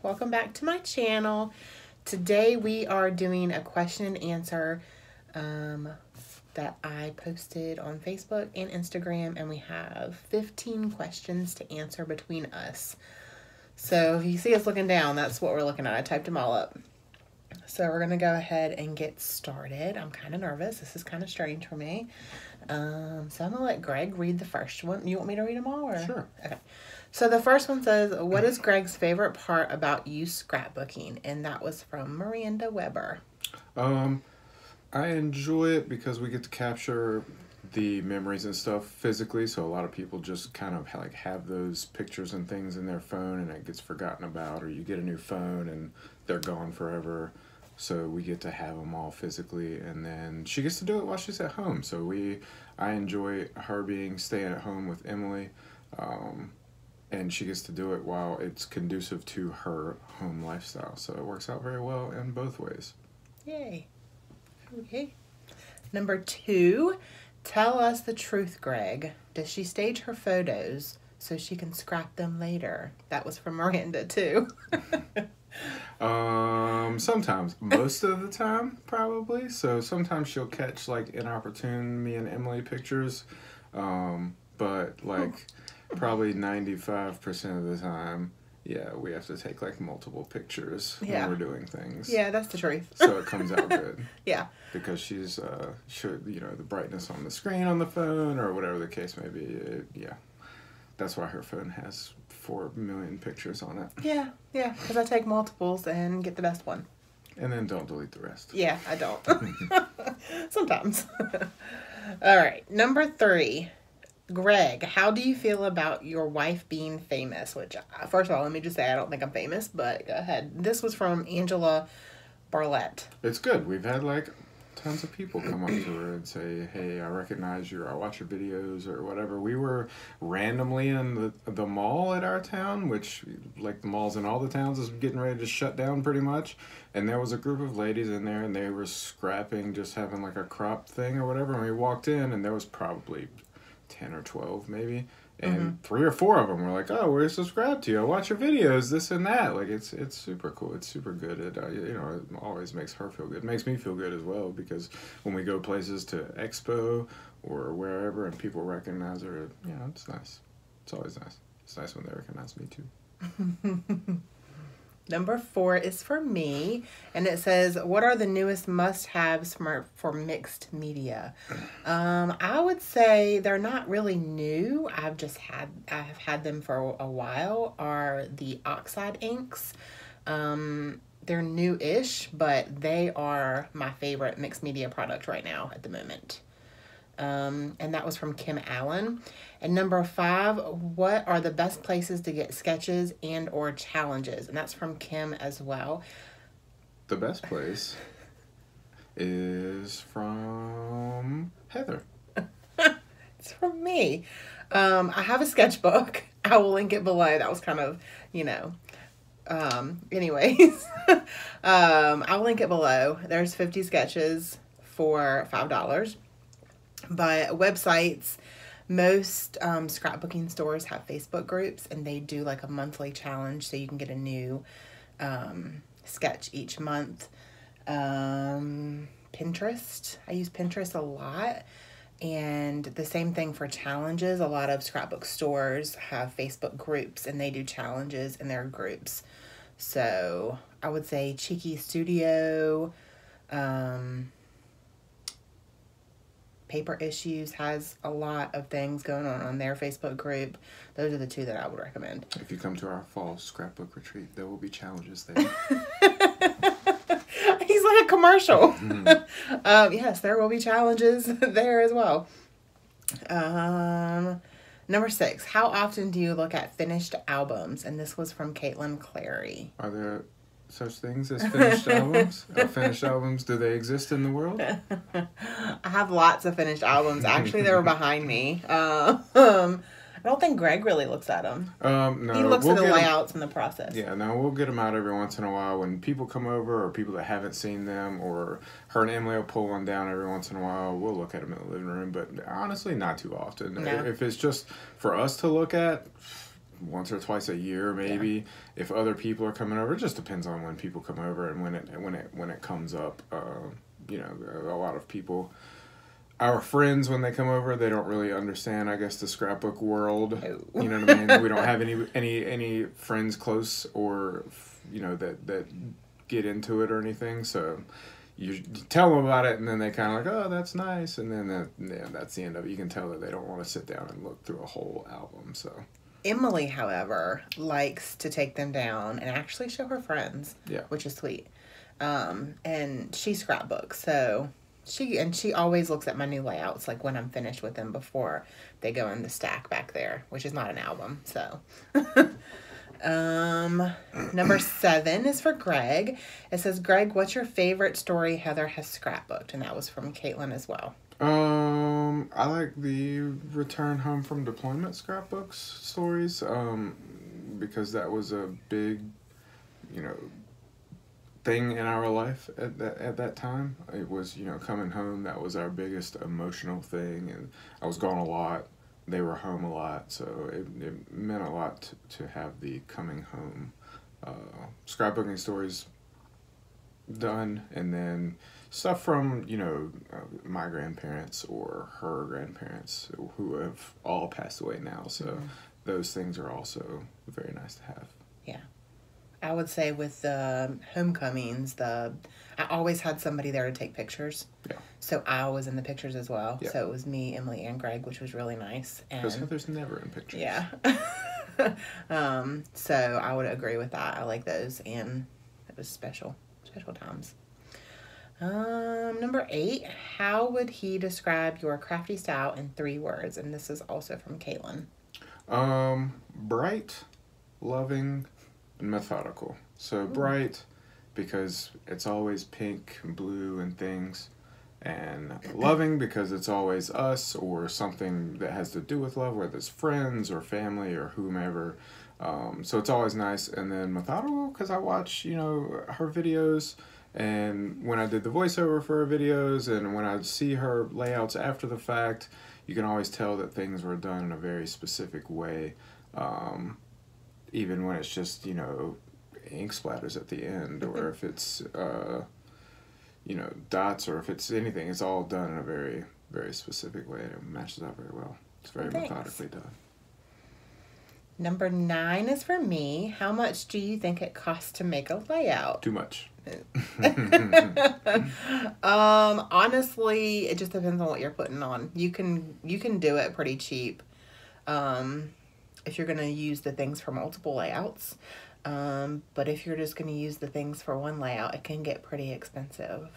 Welcome back to my channel. Today we are doing a question and answer that I posted on Facebook and Instagram, and we have 15 questions to answer between us. So if you see us looking down, that's what we're looking at. I typed them all up. So we're going to go ahead and get started. I'm kind of nervous. This is kind of strange for me. So I'm going to let Greg read the first one. You want me to read them all? Or? Sure. Okay. So the first one says, what is Greg's favorite part about you scrapbooking? And that was from Miranda Weber. I enjoy it because we get to capture the memories and stuff physically. So a lot of people just kind of have those pictures and things in their phone and it gets forgotten about, or you get a new phone and they're gone forever. So we get to have them all physically, and then she gets to do it while she's at home. So I enjoy her staying at home with Emily. And she gets to do it while it's conducive to her home lifestyle. So it works out very well in both ways. Yay. Okay. Number 2, tell us the truth, Greg. Does she stage her photos so she can scrap them later? That was from Miranda, too. Sometimes. Most of the time, probably. So sometimes she'll catch, inopportune me and Emily pictures. But, probably 95% of the time, yeah, we have to take multiple pictures when we're doing things. Yeah, that's the truth. So it comes out good. Yeah. Because she's the brightness on the screen on the phone or whatever the case may be. Yeah. That's why her phone has 4 million pictures on it. Yeah, because I take multiples and get the best one. And then don't delete the rest. Yeah, I don't. Sometimes. All right, number 3. Greg, how do you feel about your wife being famous? Which, first of all, let me just say I don't think I'm famous, but go ahead. This was from Angela Barlett. It's good. We've had tons of people come up to her and say, hey, I recognize you, or I watch your videos, or whatever. We were randomly in the mall at our town, which, the malls in all the towns, is getting ready to shut down pretty much. And there was a group of ladies in there, and they were scrapping, just having a crop thing or whatever. And we walked in, and there was probably 10 or 12 maybe, and 3 or 4 of them were like, oh, we're subscribed to you, I watch your videos, this and that. It's super cool. It's super good. It it always makes her feel good. It makes me feel good as well, because when we go places to expo or wherever and people recognize her, it's nice. It's always nice. It's nice when they recognize me too. Number 4 is for me, and it says, what are the newest must-haves for mixed media? I would say they're not really new. I've had them for a while, are the oxide inks. They're new-ish, but they are my favorite mixed media product right now at the moment. And that was from Kim Allen. And number 5, what are the best places to get sketches and or challenges? And that's from Kim as well. The best place is from Heather. It's from me. I have a sketchbook. I will link it below. That was kind of, anyways. I'll link it below. There's 50 sketches for $5. But websites, most scrapbooking stores have Facebook groups, and they do a monthly challenge, so you can get a new sketch each month. Pinterest, I use Pinterest a lot, and the same thing for challenges. A lot of scrapbook stores have Facebook groups, and they do challenges in their groups. So I would say Cheeky Studio, Paper Issues has a lot of things going on their Facebook group. Those are the 2 that I would recommend. If you come to our fall scrapbook retreat, there will be challenges there. He's like a commercial. Yes, there will be challenges there as well. Number 6, how often do you look at finished albums? And this was from Caitlin Clary. Are there such things as finished albums? Finished albums, do they exist in the world? I have lots of finished albums. Actually, they were behind me. I don't think Greg really looks at them. No. He looks at the layouts and the process. Yeah, no, we'll get them out every once in a while when people come over, or people that haven't seen them, or her and Emily will pull one down every once in a while. We'll look at them in the living room, but honestly, not too often. No. If it's just for us to look at, once or twice a year, maybe. Yeah. If other people are coming over, it just depends on when people come over and when it comes up. You know, a lot of people, our friends, when they come over, they don't really understand, I guess, the scrapbook world. Oh. You know what I mean? We don't have any friends close or, you know, that get into it or anything. So you tell them about it, and then they kind of like, oh, that's nice, and then that's the end of it. You can tell that they don't want to sit down and look through a whole album. So Emily, however, likes to take them down and actually show her friends, which is sweet. And she scrapbooks, so she always looks at my new layouts, like when I'm finished with them before they go in the stack back there, which is not an album. So number 7 is for Greg. It says, Greg, what's your favorite story Heather has scrapbooked? And that was from Caitlin as well. I like the return home from deployment scrapbooks stories, because that was a big, you know, thing in our life at that time. It was, you know, coming home. That was our biggest emotional thing, and I was gone a lot. They were home a lot, so it meant a lot to have the coming home scrapbooking stories done, and then stuff from, you know, my grandparents or her grandparents who have all passed away now. So those things are also very nice to have. Yeah. I would say with the homecomings, I always had somebody there to take pictures. Yeah. So I was in the pictures as well. Yeah. So it was me, Emily, and Greg, which was really nice. Because Heather's never in pictures. Yeah. So I would agree with that. I like those, and it was special times. Number 8, how would he describe your crafty style in 3 words? And this is also from Caitlin. Bright, loving, and methodical. So bright because it's always pink and blue and things, and loving because it's always us or something that has to do with love, whether it's friends or family or whomever. So it's always nice. And then methodical because I watch, you know, her videos, and when I did the voiceover for her videos and when I see her layouts after the fact, you can always tell that things were done in a very specific way. Even when it's just, you know, ink splatters at the end, or if it's, you know, dots, or if it's anything, it's all done in a very, very specific way, and it matches up very well. It's very methodically done. Number 9 is for me. How much do you think it costs to make a layout? Too much. Honestly, it just depends on what you're putting on. You can do it pretty cheap. If you're going to use the things for multiple layouts. But if you're just going to use the things for one layout, it can get pretty expensive.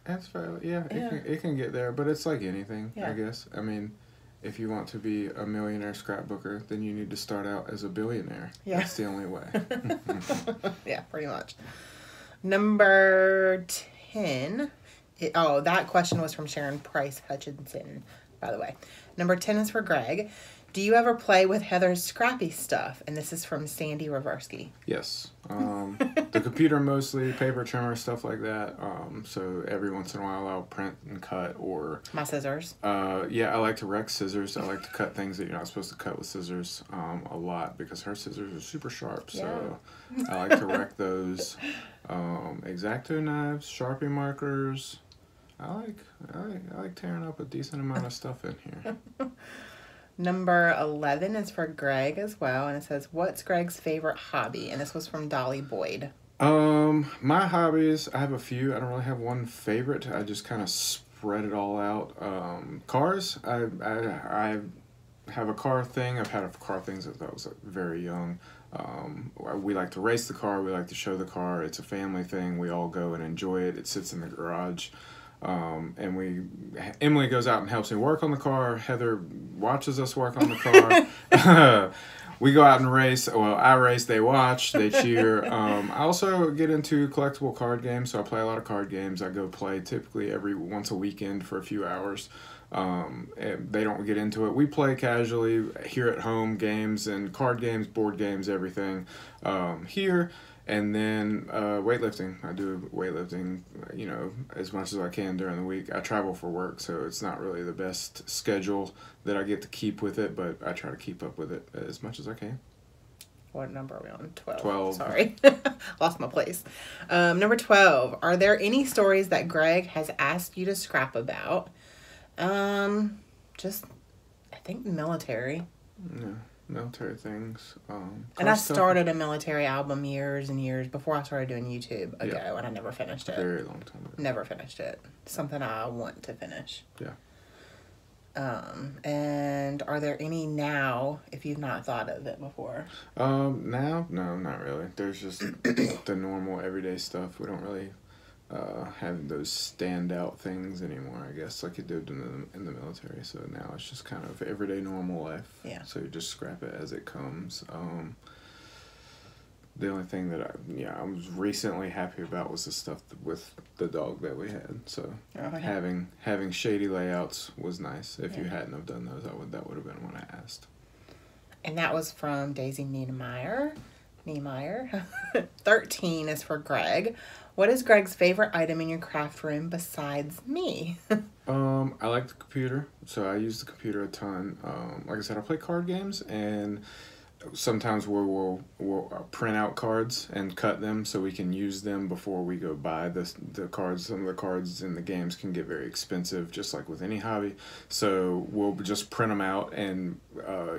That's fair. Yeah, it can get there, but it's like anything, I guess. I mean, if you want to be a millionaire scrapbooker, then you need to start out as a billionaire. Yeah. That's the only way. Yeah, pretty much. Number 10. That question was from Sharon Price Hutchinson, by the way. Number 10 is for Greg. Do you ever play with Heather's scrappy stuff? And this is from Sandy Reversky. Yes. The computer mostly, paper trimmer, stuff like that. So every once in a while I'll print and cut, or... My scissors. Yeah, I like to wreck scissors. I like to cut things that you're not supposed to cut with scissors a lot, because her scissors are super sharp. So I like to wreck those. X-Acto knives, Sharpie markers. I like tearing up a decent amount of stuff in here. Number 11 is for Greg as well, and it says, what's Greg's favorite hobby? And this was from Dolly Boyd. My hobbies, I have a few. I don't really have one favorite. I just kind of spread it all out. Cars, I have a car thing. I've had a car thing since I was very young. We like to race the car. We like to show the car. It's a family thing. We all go and enjoy it. It sits in the garage. And Emily goes out and helps me work on the car. Heather watches us work on the car. We go out and race. Well, I race, they watch, they cheer. I also get into collectible card games, so I play a lot of card games. I go play typically every once a weekend for a few hours. And they don't get into it. We play casually here at home, games and card games, board games, everything here. And then weightlifting. I do weightlifting, you know, as much as I can during the week. I travel for work, so it's not really the best schedule that I get to keep with it, but I try to keep up with it as much as I can. What number are we on? 12. 12. Sorry. Lost my place. Number 12. Are there any stories that Greg has asked you to scrap about? Just, I think military. Yeah, military things. And I started a military album years and years before I started doing YouTube ago, and I never finished it. Very long time ago. Never finished it. Something I want to finish. Yeah. And are there any now, if you've not thought of it before? Now? No, not really. There's just the normal everyday stuff. We don't really have those standout things anymore, I guess, like you did in the military. So now it's just kind of everyday normal life. Yeah. So you just scrap it as it comes. The only thing that I was recently happy about was the stuff with the dog that we had. So having shady layouts was nice. If you hadn't have done those, that would have been what I asked. And that was from Daisy Niemeyer. 13 is for Greg. What is Greg's favorite item in your craft room besides me? I like the computer, so I use the computer a ton. Like I said, I play card games, and sometimes we'll print out cards and cut them so we can use them before we go buy the cards. Some of the cards in the games can get very expensive, just like with any hobby. So we'll just print them out and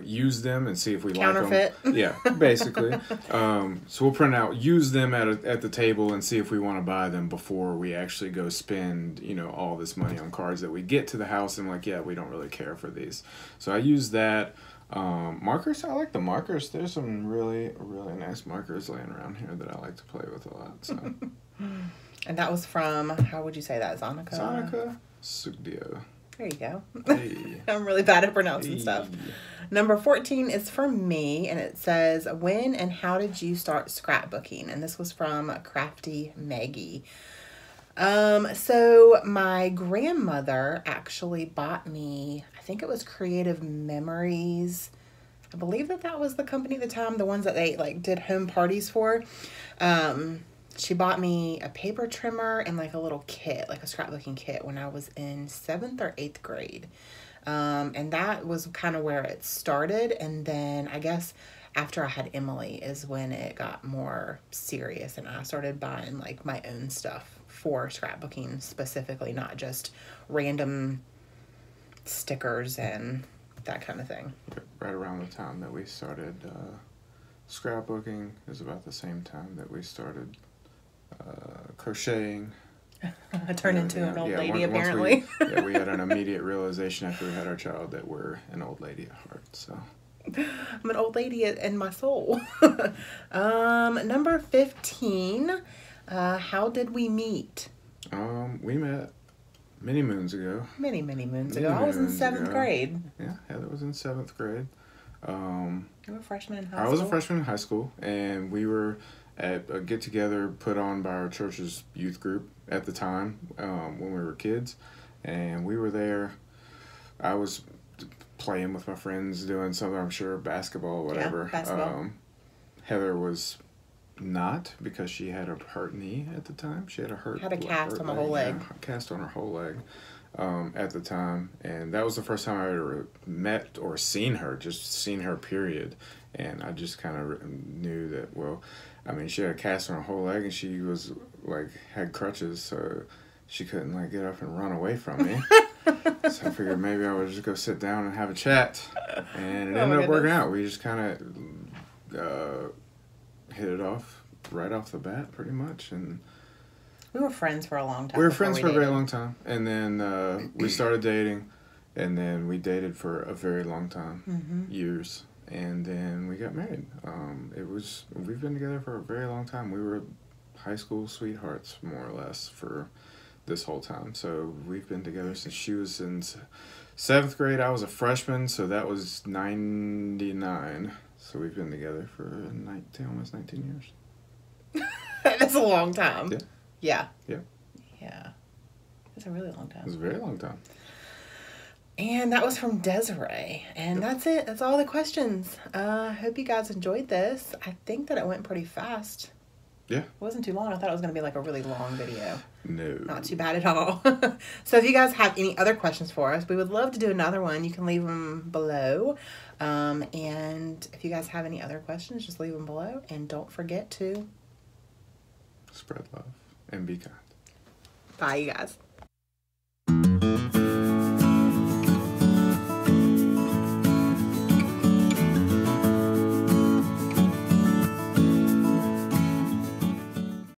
use them and see if we like them. Yeah, basically. So we'll print out, use them at the table and see if we want to buy them before we actually go spend, all this money on cards that we get to the house and we don't really care for these. So I use that. Markers, I like the markers. There's some really, really nice markers laying around here that I like to play with a lot. So. And that was from, how would you say that? Zonica Sugdio. There you go. Hey. I'm really bad at pronouncing stuff. Number 14 is for me, and it says, when and how did you start scrapbooking? And this was from Crafty Maggie. So my grandmother actually bought me, I think it was Creative Memories. I believe that was the company at the time, the ones that they did home parties for. She bought me a paper trimmer and a little kit, a scrapbooking kit when I was in 7th or 8th grade. And that was kind of where it started. And then I guess after I had Emily is when it got more serious and I started buying my own stuff for scrapbooking specifically, not just random stickers and that kind of thing. Right around the time that we started scrapbooking is about the same time that we started crocheting. I turned into an old lady, apparently. We had an immediate realization after we had our child that we're an old lady at heart, so... I'm an old lady in my soul. Number 15... how did we meet? We met many moons ago. Many moons ago. I was in 7th grade. Yeah, Heather was in 7th grade. You were a freshman in high school? I was a freshman in high school, and we were at a get-together put on by our church's youth group at the time when we were kids. And we were there. I was playing with my friends, doing something, I'm sure, basketball or whatever. Yeah, basketball. Heather was... not, because she had a hurt knee at the time. She had a cast on the whole leg. Yeah, cast on her whole leg at the time. And that was the first time I ever met or seen her, just seen her, period. And I just kind of knew that, she had a cast on her whole leg and she was, had crutches, so she couldn't, get up and run away from me. So I figured maybe I would just go sit down and have a chat. And it ended up working out. We just kind of... hit it off right off the bat, pretty much, and we were friends for a long time. We were friends for a very long time, and then we started dating, and then we dated for a very long time, years, and then we got married. We've been together for a very long time. We were high school sweethearts, more or less, for this whole time. So we've been together since she was in 7th grade. I was a freshman, so that was 99. So we've been together for almost 19 years. That's a long time. Yeah. It's a really long time. It's a very long time. And that was from Desiree. And that's it. That's all the questions. I hope you guys enjoyed this. I think that it went pretty fast. Yeah. It wasn't too long. I thought it was going to be like a really long video. No. Not too bad at all. So if you guys have any other questions for us, we would love to do another one. You can leave them below. And if you guys have any other questions, just leave them below. And don't forget to spread love and be kind. Bye, you guys.